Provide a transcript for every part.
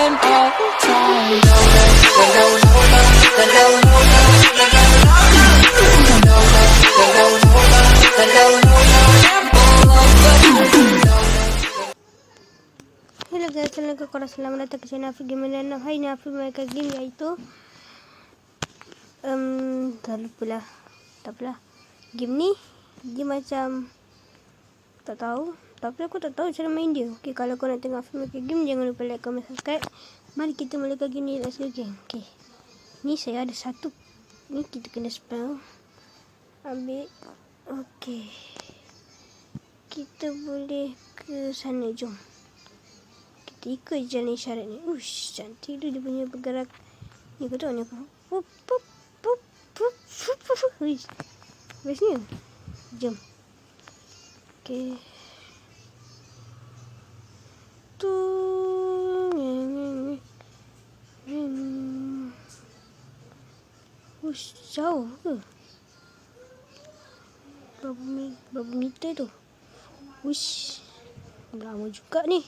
time, all the time. No, no, no, no, no, no, no, no, no, no, no, no, no, Hello guys, assalamualaikum warahmatullahi wabarakatuh. Ke channel Afi Gamer dan hari ni Afi mainkan game iaitu tak lupa lah. Tak apalah. Game ni dia macam tak tahu, tapi aku tak tahu cara main dia. Okey, kalau kau nak tengok Afi mainkan game, jangan lupa like, comment, subscribe. Mari kita mulakan game ni. Let's go game. Okey. Ni saya ada satu. Ni kita kena spell. Ambil. Okey. Kita boleh ke sana, jom. Ikut jalan isyarat ni. Ush, cantik tu dia punya bergerak. Ni kau tahu ni apa? Pup pup pup pup pup pup. Uish. Bestnya. Jom. Okey. Tu. Ush, jauh ke? Berapa meter tu? Ush. Lama juga ni.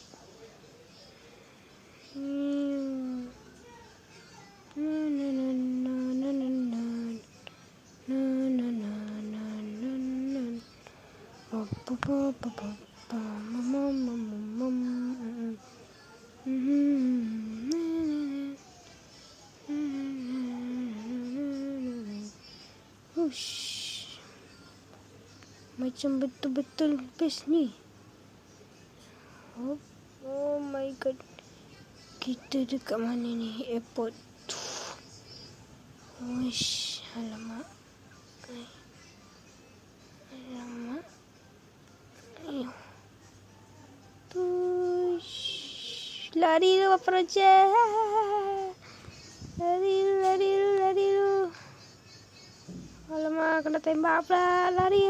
Macam betul-betul best ni. Oh my god. Kita dekat mana ni? Airport. Wish, alamak. Alamak. Ayo. Tush. Lari lu Papa Raja. Lari lu. Alamak, kena tembak pula. Lari.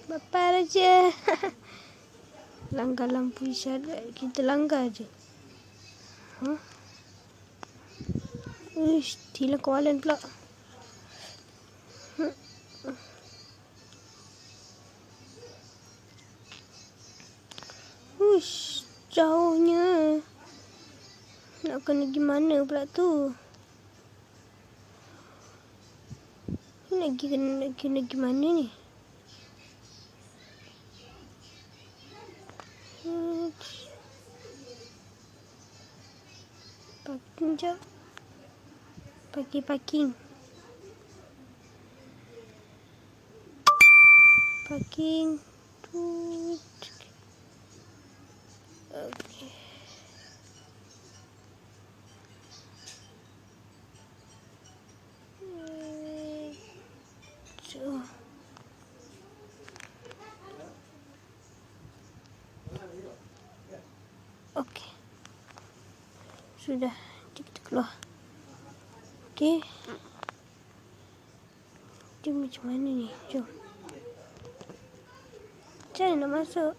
Bapak Raja. Langgar lampu isyarat. Kita langgar je. Uish, hilang kawalan pula. Uish, jauhnya. Nak kena gimana pula tu? Nak kena gimana ni? Parking jap. Parking. Okey. Okey. Sudah, kita keluar. Okey. Dia macam mana ni? Jom. Macam mana nak masuk?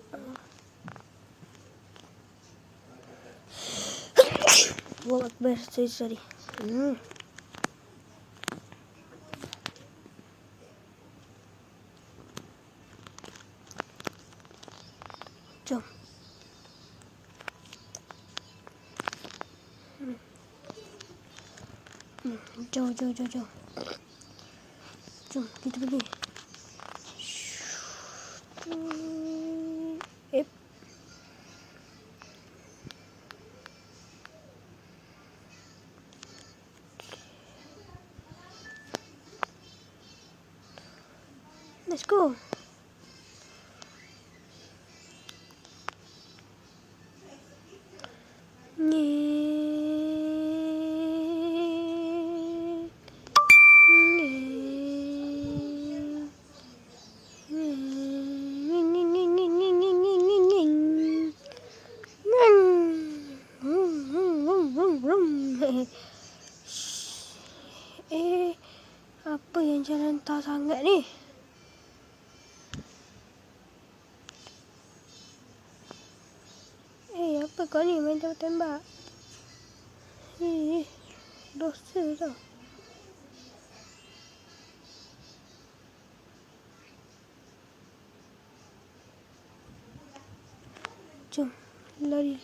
Allahu Akbar. Sorry. Jom. Jom. Jom, kita pergi. Let's go. Apa yang jalan tak sangat ni? Apa kau ni main tembak? Dosa tau. Jom. Lari.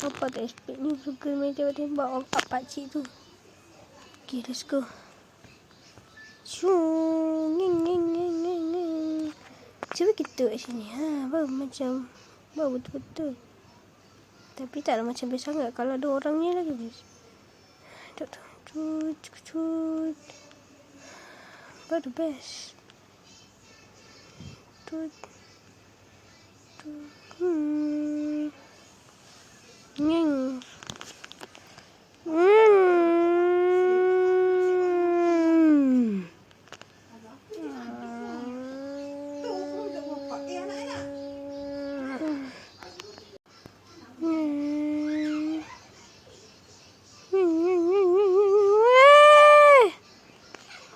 Apa tak expect ni suka main tembak-tembak orang pakcik tu. Okay, let's go. Shoo. Ngeng. Cuba kita kat sini. Baru betul-betul. Tapi taklah macam best sangat. Kalau ada orang ni lagi best. Cut. Baru best. Ngeng.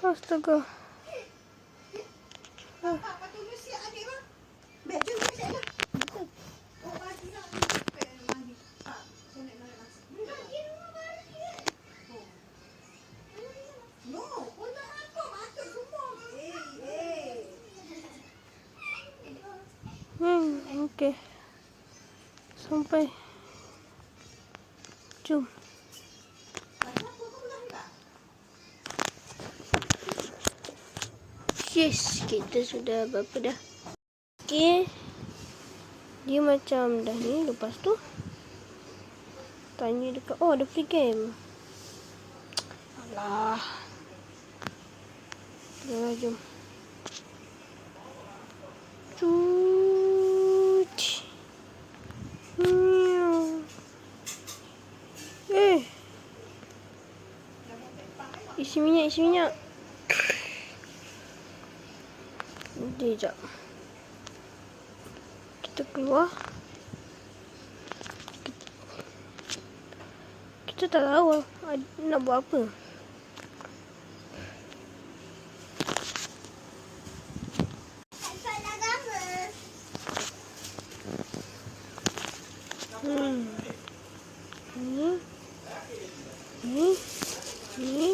Astaga. Okey. Sampai. Jom. Yes, kita sudah berapa dah? Okey. Dia macam dah ni. Lepas tu tanya dekat, oh ada free game. Alah. Jom. Isi minyak. Nanti sekejap. Kita keluar. Kita tak tahu nak buat apa. Ni.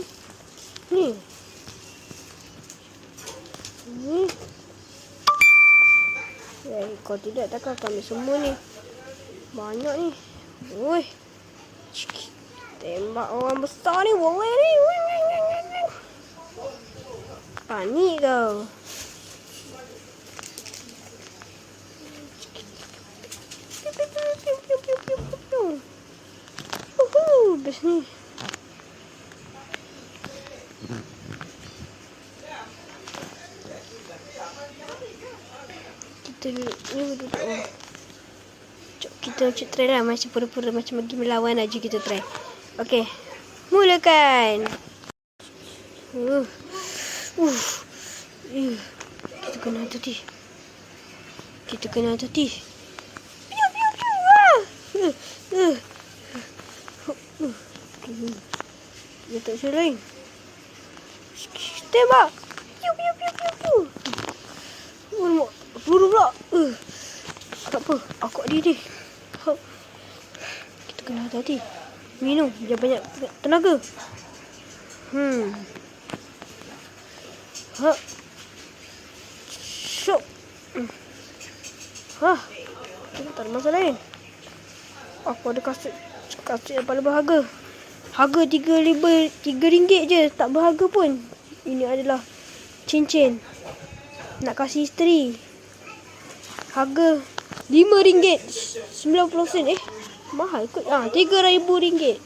Kalau tidak takkan kami semua ni. Banyak ni. Oi. Tembak orang besar ni. Boleh ni. Panik kau. Best ni. Kita try lah. Macam pura-pura macam pergi melawan aja kita try. Okey. Mulakan. Kita kena hati-hati. Dia tak bisa lain. Tembak. Peluru pula. Tak apa. Aku ada dia. Kita kena hati-hati. Minum. Jangan banyak tenaga. Syok. Tak ada masalah lain. Aku ada kasut yang paling berharga. Harga RM3 je. Tak berharga pun. Ini adalah cincin. Nak kasih isteri. Harga RM5.90. Mahal kot. RM3,000.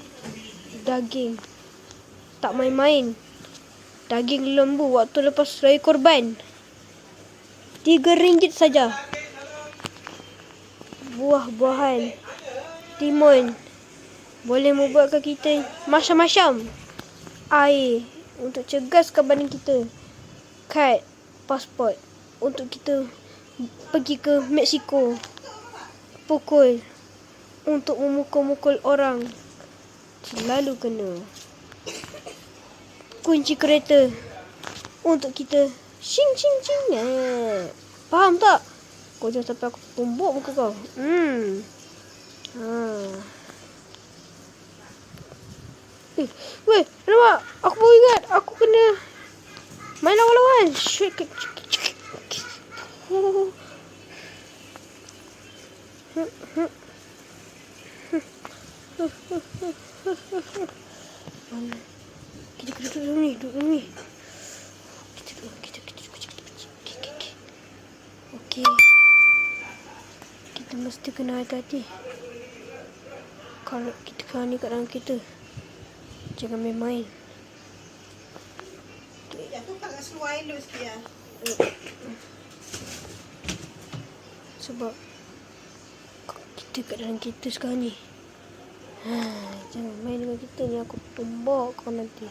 Daging. Tak main-main. Daging lembu waktu lepas raya korban. RM3 saja. Buah-buahan. Timun. Boleh membuatkan kita macam-macam. Air. Untuk cegaskan badan kita. Kad. Pasport. Untuk kita pergi ke Mexico. Pukul. Untuk memukul-mukul orang. Selalu kena. Kunci kereta. Untuk kita shing. Faham tak? Kau jangan sampai aku tumbuk muka kau. Weh, nampak? Aku baru ingat. Aku kena main lawan-lawan. Kita duduk dulu ni, Okey. Kita mesti kena hati-hati. Kalau kita kena ni kat dalam kereta, jangan main-main. Aku agak seluar elok sikit lah. Sebab kita kat dalam kereta sekarang ni. Jangan main dengan kita ni. Aku tumbuk kau nanti.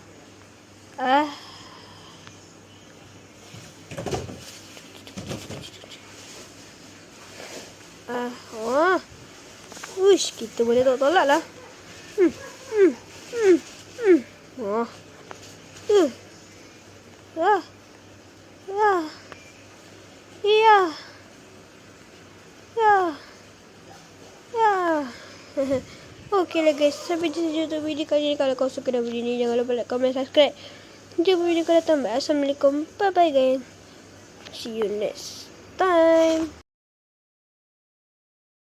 Uish, kita boleh tolak lah. Okey lah guys, sampai di sini untuk video kali ni. Kalau kau suka dengan video ni, jangan lupa like, comment, subscribe. Jumpa video kau datang. Assalamualaikum. Bye bye guys. See you next time.